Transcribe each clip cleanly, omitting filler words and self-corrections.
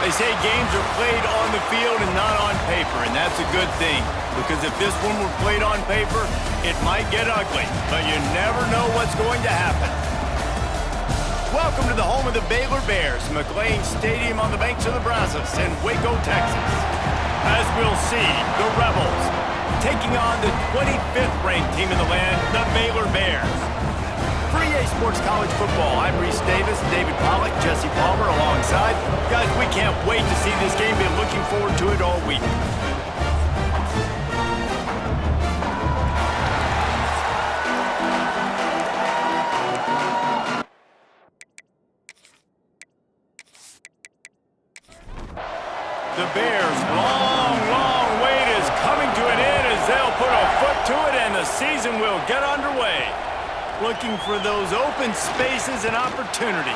They say games are played on the field and not on paper, and that's a good thing. Because if this one were played on paper, it might get ugly. But you never know what's going to happen. Welcome to the home of the Baylor Bears, McLean Stadium on the banks of the Brazos in Waco, Texas. As we'll see, the Rebels taking on the 25th ranked team in the land, the Baylor Bears. For EA Sports College Football, I'm Reese Davis, David Pollack, Jesse Palmer alongside. Guys, we can't wait to see this game. Been looking forward to it all week. The Bears' long wait is coming to an end as they'll put a foot to it and the season will get underway. Looking for those open spaces and opportunity.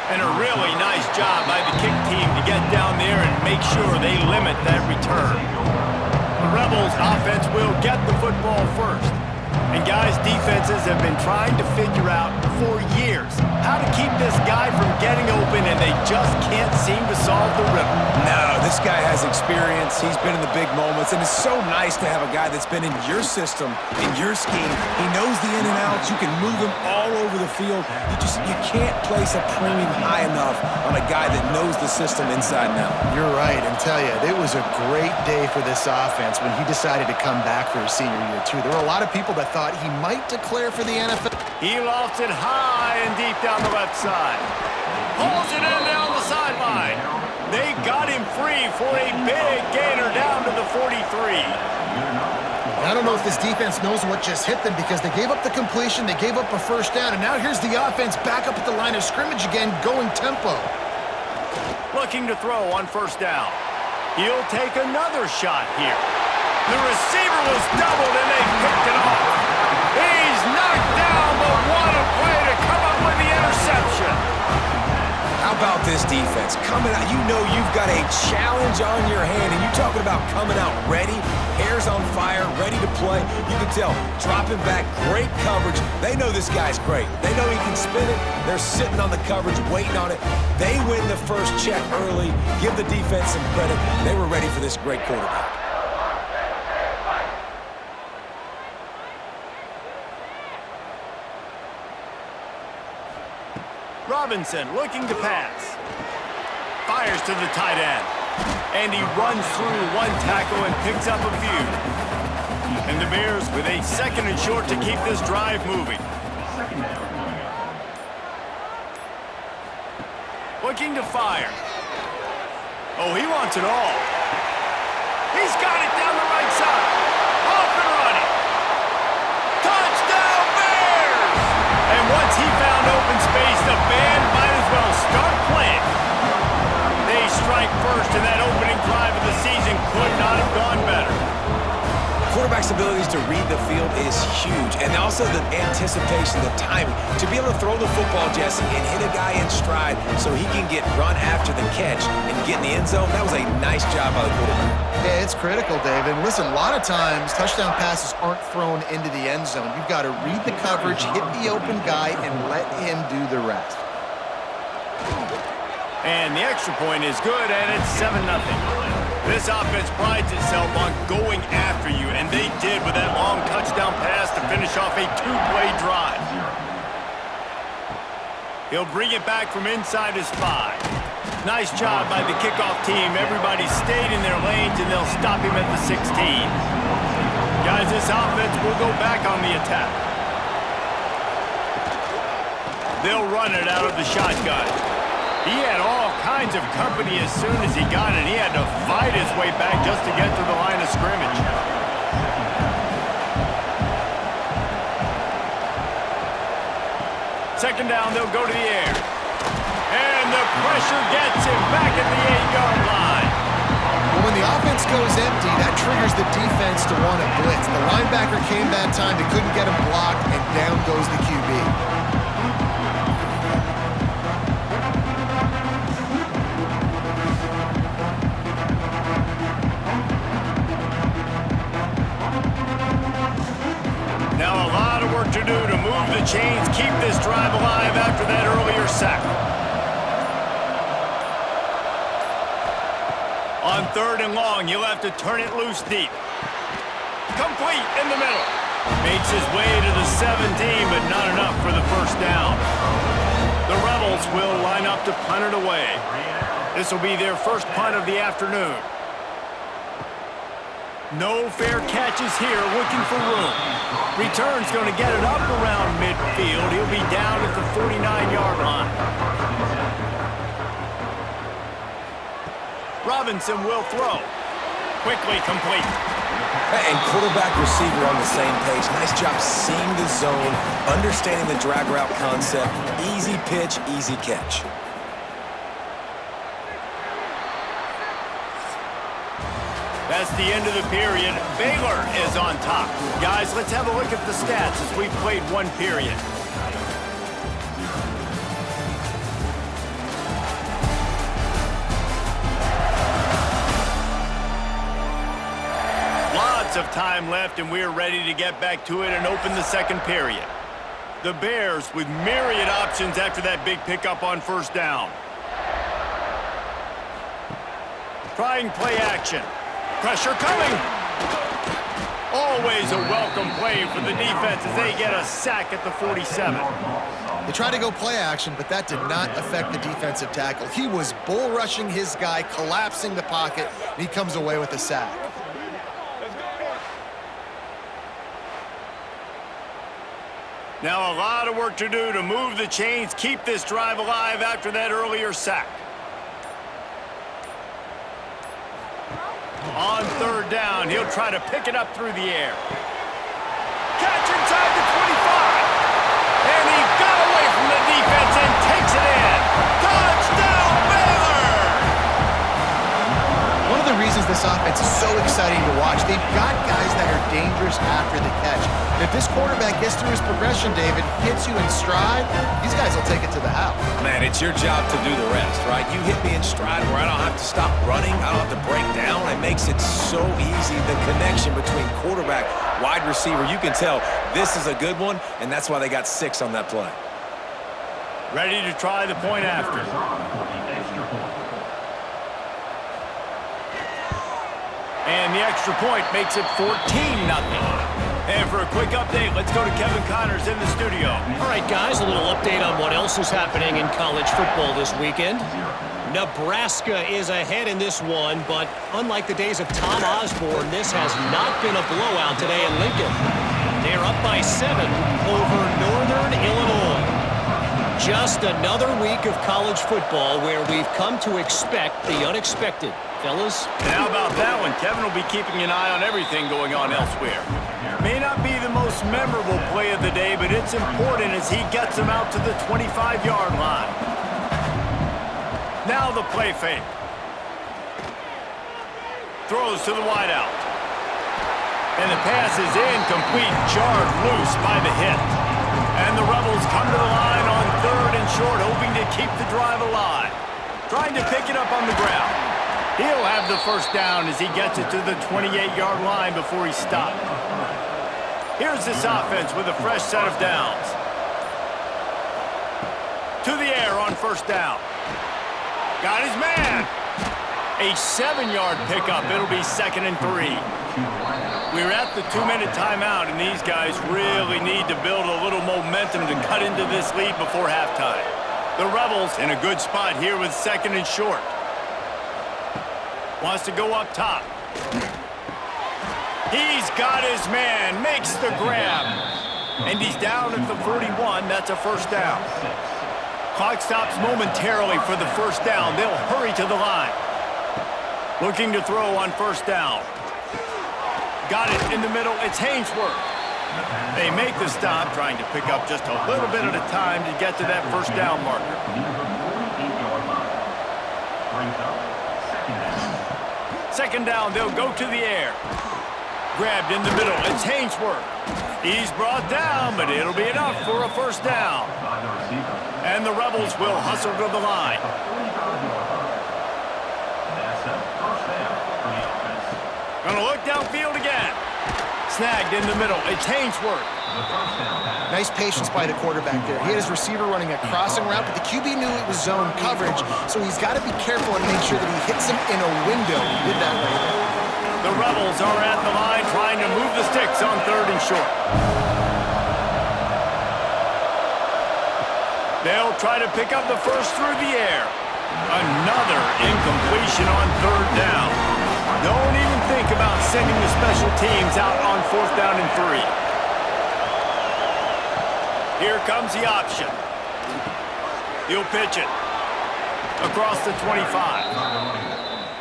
And a really nice job by the kick team to get down there and make sure they limit that return. The Rebels' offense will get the football first. And guys, defenses have been trying to figure out for years how to keep this guy from getting open, and they just can't seem to solve the riddle. No, this guy has experience. He's been in the big moments, and it's so nice to have a guy that's been in your system, in your scheme. He knows the in and outs. You can move him all over the field. You can't place a premium high enough on a guy that knows the system inside and out. You're right, and tell you, it was a great day for this offense when he decided to come back for his senior year, too. There were a lot of people that thought he might declare for the NFL. He lofts it high and deep down the left side. Pulls it in down the sideline. They got him free for a big gainer down to the 43. I don't know if this defense knows what just hit them because they gave up the completion, they gave up a first down, and now here's the offense back up at the line of scrimmage again, going tempo. Looking to throw on first down. He'll take another shot here. The receiver was doubled and they picked it off. He's knocked down, but what a play to come up with the interception. How about this defense? Coming out, you know you've got a challenge on your hand, and you're talking about coming out ready, hair's on fire, ready to play. You can tell, dropping back, great coverage. They know this guy's great. They know he can spin it. They're sitting on the coverage, waiting on it. They win the first check early. Give the defense some credit. They were ready for this great quarterback. Robinson looking to pass. Fires to the tight end. And he runs through one tackle and picks up a few. And the Bears with a second and short to keep this drive moving. Looking to fire. Oh, he wants it all. He's got it down the right side. Off and running. Touchdown Bears! And once he found open space, the band might as well start playing. They strike first, and that opening drive of the season could not have gone better. Quarterback's abilities to read the field is huge, and also the anticipation, the timing. To be able to throw the football, Jesse, and hit a guy in stride so he can get run after the catch and get in the end zone, that was a nice job by the quarterback. Yeah, it's critical, David. Listen, a lot of times touchdown passes aren't thrown into the end zone. You've got to read the coverage, hit the open guy, and let him do the rest. And the extra point is good, and it's 7-0. This offense prides itself on going after you, and they did with that long touchdown pass to finish off a two-play drive. He'll bring it back from inside his 5. Nice job by the kickoff team. Everybody stayed in their lanes, and they'll stop him at the 16. Guys, this offense will go back on the attack. They'll run it out of the shotgun. He had all kinds of company as soon as he got it. He had to fight his way back just to get to the line of scrimmage. Second down, they'll go to the air. And the pressure gets him back at the 8-yard line. Well, when the offense goes empty, that triggers the defense to want to blitz. The linebacker came that time. They couldn't get him blocked, and down goes the QB. Now a lot of work to do to move the chains, keep this drive alive after that earlier sack. On 3rd and long, he'll have to turn it loose deep. Complete in the middle. Makes his way to the 17, but not enough for the first down. The Rebels will line up to punt it away. This will be their first punt of the afternoon. No fair catches here, looking for room. Return's going to get it up around midfield. He'll be down at the 49-yard line. Robinson will throw. Quickly complete. And quarterback receiver on the same page. Nice job seeing the zone, understanding the drag route concept. Easy pitch, easy catch. That's the end of the period. Baylor is on top. Guys, let's have a look at the stats as we've played one period. Lots of time left, and we're ready to get back to it and open the second period. The Bears with myriad options after that big pickup on first down. Trying play action. Pressure coming. Always a welcome play for the defense as they get a sack at the 47. They tried to go play action, but that did not affect the defensive tackle. He was bull rushing his guy, collapsing the pocket, and he comes away with a sack. Now a lot of work to do to move the chains, keep this drive alive after that earlier sack. On 3rd down, he'll try to pick it up through the air. Catch inside the 25. And he got away from the defense and takes it in. Touchdown, Baylor! One of the reasons this offense is so exciting to watch, they've got guys that are dangerous after the catch. And if this quarterback gets through his progression, David, hits you in stride, these guys will take it to the house. Man, it's your job to do the rest, right? You hit me in stride where I don't have to stop running. I don't have to break down. It makes it so easy. The connection between quarterback, wide receiver, you can tell this is a good one, and that's why they got 6 on that play. Ready to try the point after. And the extra point makes it 14-0. And for a quick update, let's go to Kevin Connors in the studio. All right, guys, a little update on what else is happening in college football this weekend. Nebraska is ahead in this one, but unlike the days of Tom Osborne, this has not been a blowout today in Lincoln. They're up by 7 over Northern Illinois. Just another week of college football where we've come to expect the unexpected. Fellas? And how about that one? Kevin will be keeping an eye on everything going on elsewhere. May not be the most memorable play of the day, but it's important as he gets him out to the 25-yard line. Now the play fake. Throws to the wideout. And the pass is incomplete, jarred loose by the hit. And the Rebels come to the line on 3rd and short, hoping to keep the drive alive. Trying to pick it up on the ground. He'll have the first down as he gets it to the 28-yard line before he stopped. Here's this offense with a fresh set of downs. To the air on first down. Got his man. A 7-yard pickup. It'll be 2nd and 3. We're at the 2-minute timeout, and these guys really need to build a little momentum to cut into this lead before halftime. The Rebels in a good spot here with 2nd and short. Wants to go up top. He's got his man, makes the grab. And he's down at the 41. That's a first down. Clock stops momentarily for the first down. They'll hurry to the line. Looking to throw on first down. Got it in the middle. It's Hainsworth. They make the stop, trying to pick up just a little bit at a time to get to that first down marker. Second down, they'll go to the air. Grabbed in the middle, it's Hainsworth. He's brought down, but it'll be enough for a first down. And the Rebels will hustle to the line. Gonna look downfield again. snagged in the middle. It's Hainsworth. Nice patience by the quarterback there. He had his receiver running a crossing route, but the QB knew it was zone coverage, so he's got to be careful and make sure that he hits him in a window. He did that right there. The Rebels are at the line trying to move the sticks on 3rd and short. They'll try to pick up the first through the air. Another incompletion on 3rd down. Don't even think about sending the special teams out on 4th down and 3. Here comes the option. He'll pitch it across the 25.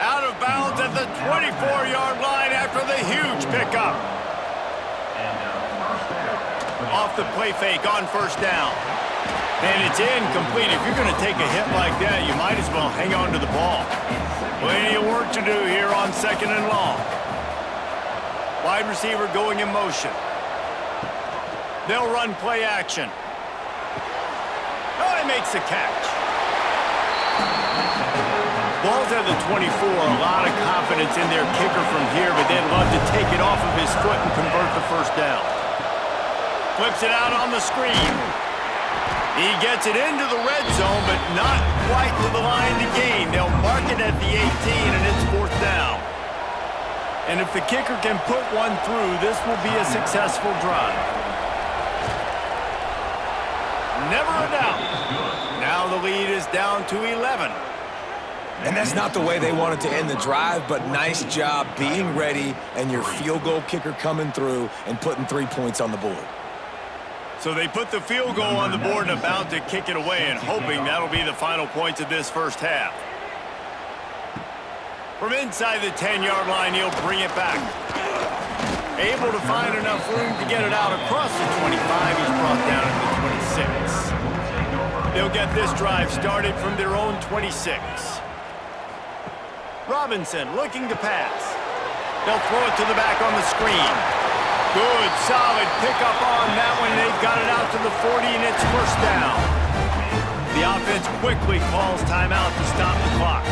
Out of bounds at the 24-yard line after the huge pickup. Off the play fake on 1st down. And it's incomplete. If you're going to take a hit like that, you might as well hang on to the ball. Plenty of work to do here on 2nd and long. Wide receiver going in motion. They'll run play action. Oh, he makes the catch. Ball's at the 24. A lot of confidence in their kicker from here, but they'd love to take it off of his foot and convert the 1st down. Flips it out on the screen. He gets it into the red zone, but not quite to the line to gain. They'll mark it at the 18, and it's 4th down. And if the kicker can put one through, this will be a successful drive. Never a doubt. Now the lead is down to 11. And that's not the way they wanted to end the drive, but nice job being ready and your field goal kicker coming through and putting 3 points on the board. So they put the field goal on the board and about to kick it away and hoping that'll be the final points of this 1st half. From inside the 10-yard line, he'll bring it back. Able to find enough room to get it out across the 25. He's brought down at the 26. They'll get this drive started from their own 26. Robinson looking to pass. They'll throw it to the back on the screen. Good, solid pickup on that one. They've got it out to the 40, and it's 1st down. The offense quickly calls timeout to stop the clock.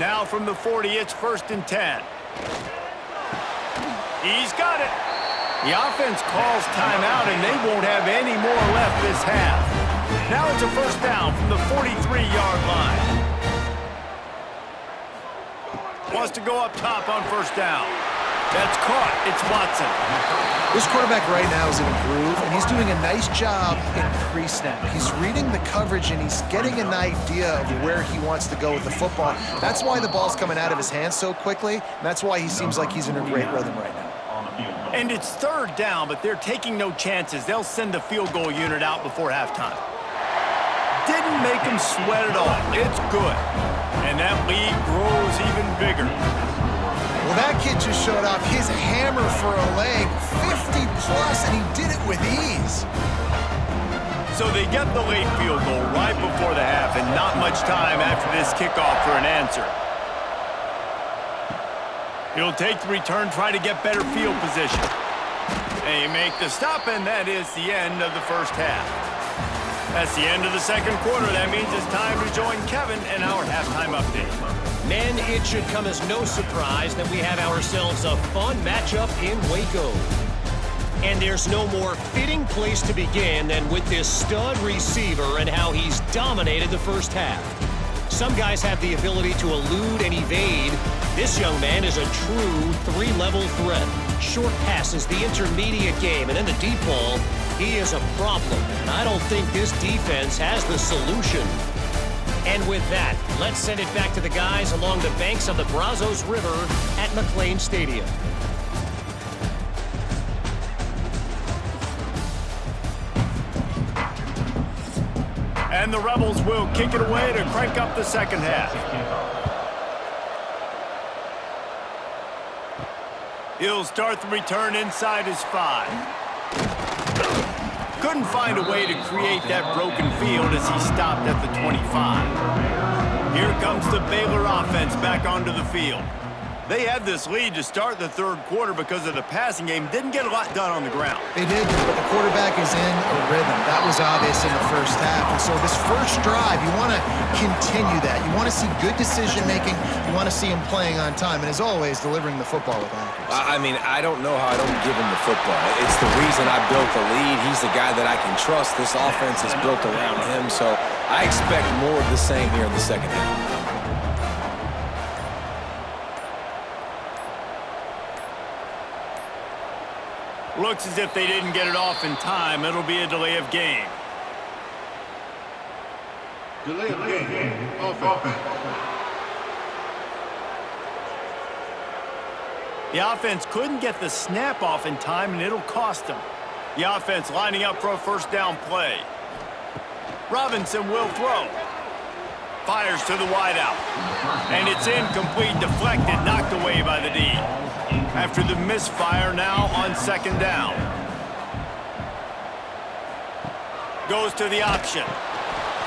Now from the 40, it's 1st and 10. He's got it. The offense calls timeout, and they won't have any more left this half. Now it's a 1st down from the 43-yard line. Wants to go up top on 1st down. That's caught. It's Watson. This quarterback right now is in a groove, and he's doing a nice job in pre-snap. He's reading the coverage, and he's getting an idea of where he wants to go with the football. That's why the ball's coming out of his hands so quickly, and that's why he seems like he's in a great rhythm right now. And it's 3rd down, but they're taking no chances. They'll send the field goal unit out before halftime. Didn't make him sweat at all. It's good. And that lead grows even bigger. Well, that kid just showed off his hammer for a leg, 50-plus, and he did it with ease. So they get the late field goal right before the half, and not much time after this kickoff for an answer. He'll take the return, try to get better field position. They make the stop, and that is the end of the 1st half. That's the end of the 2nd quarter. That means it's time to join Kevin in our halftime update. Men, it should come as no surprise that we have ourselves a fun matchup in Waco. And there's no more fitting place to begin than with this stud receiver and how he's dominated the 1st half. Some guys have the ability to elude and evade. This young man is a true 3-level threat. Short passes, the intermediate game, and then the deep ball, he is a problem. And I don't think this defense has the solution. And with that, let's send it back to the guys along the banks of the Brazos River at McLean Stadium. And the Rebels will kick it away to crank up the 2nd half. He'll start the return inside his 5. Couldn't find a way to create that broken field as he stopped at the 25. Here comes the Baylor offense back onto the field. They had this lead to start the third quarter because of the passing game. Didn't get a lot done on the ground. They did, but the quarterback is in a rhythm. That was obvious in the first half. And so this first drive, you want to continue that. You want to see good decision-making. You want to see him playing on time. And as always, delivering the football with accuracy. I mean, I don't know how I don't give him the football. It's the reason I built the lead. He's the guy that I can trust. This offense is built around him. So I expect more of the same here in the second half. Looks as if they didn't get it off in time. It'll be a delay of game. Delay of game. Offense. The offense couldn't get the snap off in time, and it'll cost them. The offense lining up for a first down play. Robinson will throw. Fires to the wideout. And it's incomplete, deflected, knocked away by the D. After the misfire, now on second down. Goes to the option.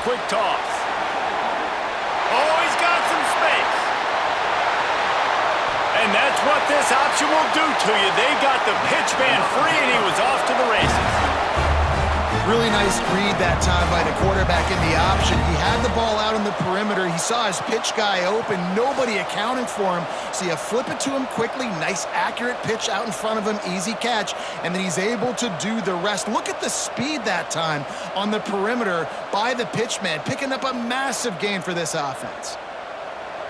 Quick toss. Oh, he's got some space. And that's what this option will do to you. They got the pitch man free, and he was off to the races. Really nice read that time by the quarterback in the option. He had the ball out on the perimeter. He saw his pitch guy open. Nobody accounting for him. So you flip it to him quickly. Nice, accurate pitch out in front of him. Easy catch. And then he's able to do the rest. Look at the speed that time on the perimeter by the pitch man, picking up a massive gain for this offense.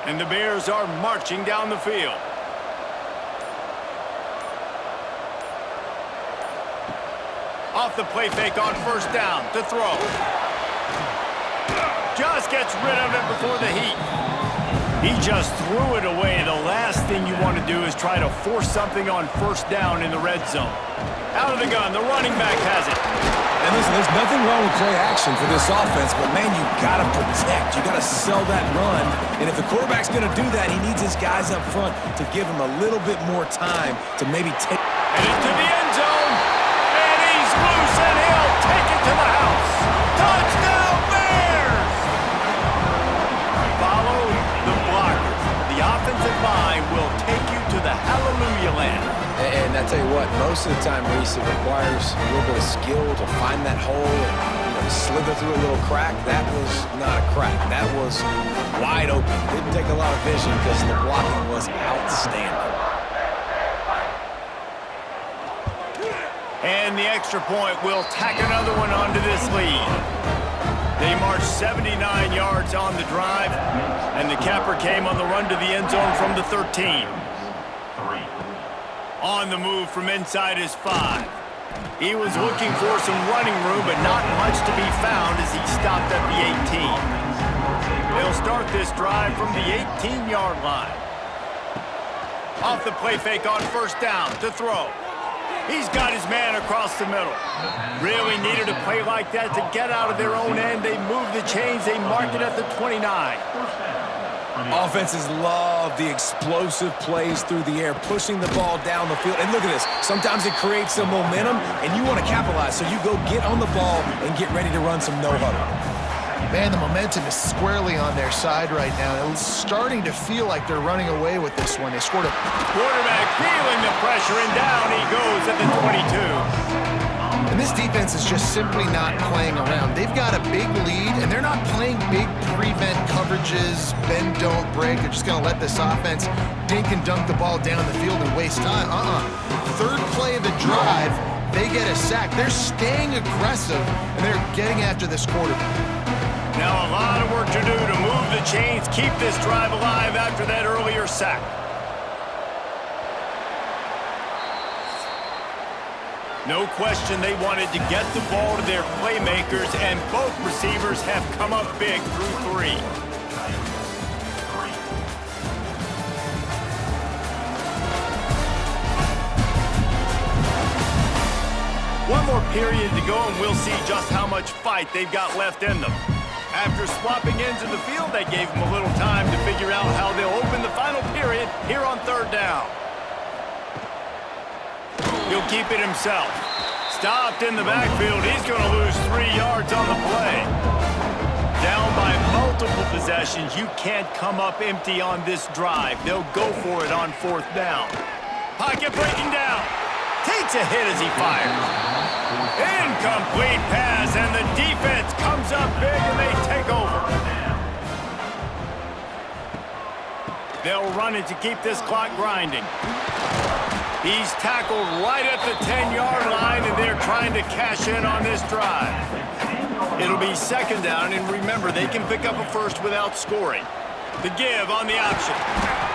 And the Bears are marching down the field. Off the play fake on first down to throw. Just gets rid of it before the heat. He just threw it away. The last thing you want to do is try to force something on first down in the red zone. Out of the gun, the running back has it. And listen, there's nothing wrong with play action for this offense, but man, you gotta protect. You gotta sell that run. And if the quarterback's gonna do that, he needs his guys up front to give him a little bit more time to maybe take. And into the end zone. And he's loose, and he'll take it to the house. Touchdown, Bears! Follow the blockers. The offensive line will take you to the hallelujah land. And I tell you what, most of the time, Reese, it requires a little bit of skill to find that hole and slither through a little crack. That was not a crack. That was wide open. Didn't take a lot of vision because the blocking was outstanding. And the extra point will tack another one onto this lead. They marched 79 yards on the drive, and the capper came on the run to the end zone from the 13. On the move from inside his 5. He was looking for some running room, but not much to be found as he stopped at the 18. They'll start this drive from the 18-yard line. Off the play fake on first down to throw. He's got his man across the middle. Really needed a play like that to get out of their own end. They move the chains. They mark it at the 29. Offenses love the explosive plays through the air, pushing the ball down the field. And look at this. Sometimes it creates some momentum, and you want to capitalize. So you go get on the ball and get ready to run some no-huddle. Man, the momentum is squarely on their side right now. It's starting to feel like they're running away with this one. They scored a... Quarterback feeling the pressure, and down he goes at the 22. And this defense is just simply not playing around. They've got a big lead, and they're not playing big prevent coverages, bend, don't break. They're just going to let this offense dink and dunk the ball down the field and waste time. Third play of the drive, they get a sack. They're staying aggressive, and they're getting after this quarterback. Now a lot of work to do to move the chains, keep this drive alive after that earlier sack. No question they wanted to get the ball to their playmakers, and both receivers have come up big through 3. One more period to go, and we'll see just how much fight they've got left in them. After swapping ends of the field, they gave them a little time to figure out how they'll open the final period here on third down. He'll keep it himself. Stopped in the backfield. He's going to lose 3 yards on the play. down by multiple possessions. You can't come up empty on this drive. They'll go for it on 4th down. Pocket breaking down. Takes a hit as he fires. Incomplete pass, and the defense comes up big, and they take over. They'll run it to keep this clock grinding. He's tackled right at the 10-yard line, and they're trying to cash in on this drive. It'll be 2nd down, and remember, they can pick up a first without scoring. The give on the option.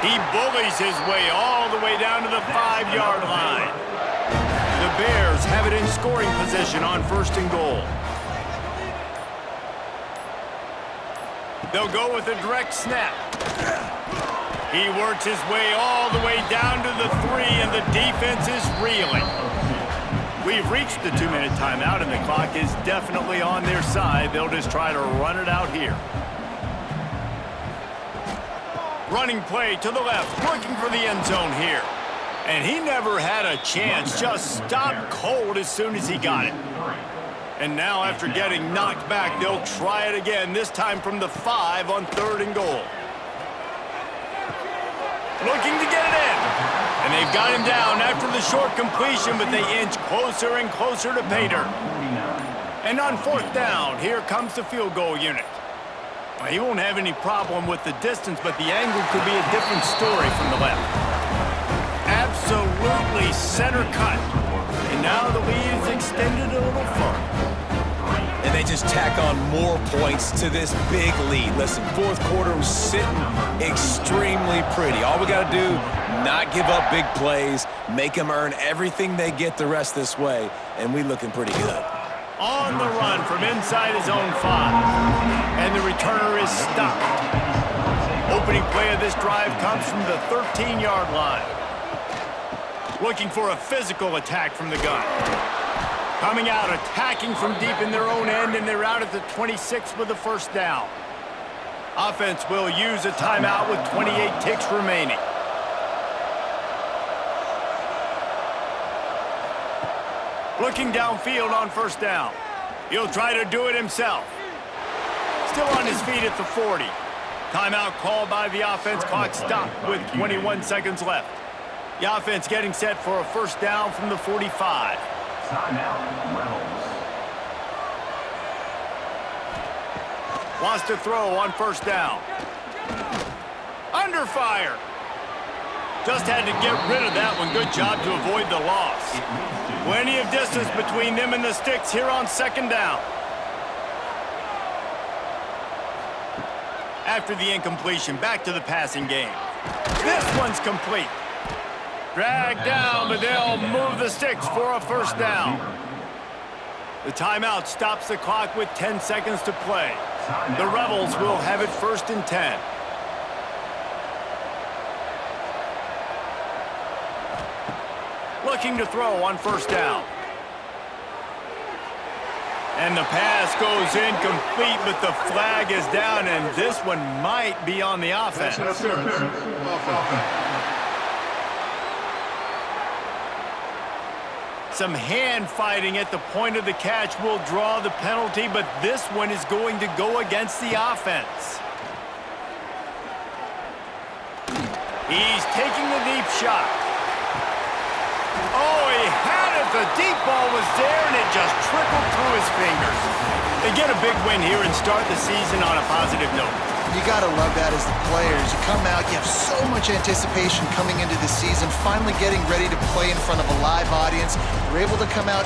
He bullies his way all the way down to the 5-yard line. The Bears have it in scoring position on 1st and goal. They'll go with a direct snap. He works his way all the way down to the 3, and the defense is reeling. We've reached the 2-minute timeout, and the clock is definitely on their side. They'll just try to run it out here. Running play to the left, looking for the end zone here. And he never had a chance, just stopped cold as soon as he got it. And now after getting knocked back, they'll try it again, this time from the 5 on 3rd and goal. Looking to get it in. And they've got him down after the short completion, but they inch closer and closer to pay dirt. And on 4th down, here comes the field goal unit. Well, he won't have any problem with the distance, but the angle could be a different story from the left. Absolutely center cut. And now the lead is extended a little further. And they just tack on more points to this big lead. Listen, 4th quarter was sitting extremely pretty. All we got to do, not give up big plays, make them earn everything they get the rest this way, and we looking pretty good. On the run from inside his own 5. And the returner is stopped. Opening play of this drive comes from the 13-yard line. Looking for a physical attack from the gun. Coming out, attacking from deep in their own end, and they're out at the 26 with the 1st down. Offense will use a timeout with 28 ticks remaining. Looking downfield on 1st down. He'll try to do it himself. Still on his feet at the 40. Timeout called by the offense. Clock stopped with 21 seconds left. The offense getting set for a 1st down from the 45. Wants to throw on 1st down. Under fire. Just had to get rid of that one. Good job to avoid the loss. Plenty of distance between them and the sticks here on 2nd down. After the incompletion, back to the passing game. This one's complete. Dragged down, but they'll move the sticks for a 1st down. The timeout stops the clock with 10 seconds to play. The Rebels will have it 1st and 10. Looking to throw on 1st down. And the pass goes incomplete, but the flag is down, and this one might be on the offense. Some hand fighting at the point of the catch will draw the penalty, but this one is going to go against the offense. He's taking the deep shot. Oh, he had it. The deep ball was there, and it just trickled through his fingers. They get a big win here and start the season on a positive note. You got to love that as the players. You come out, you have so much anticipation coming into the season, finally getting ready to play in front of a live audience. You're able to come out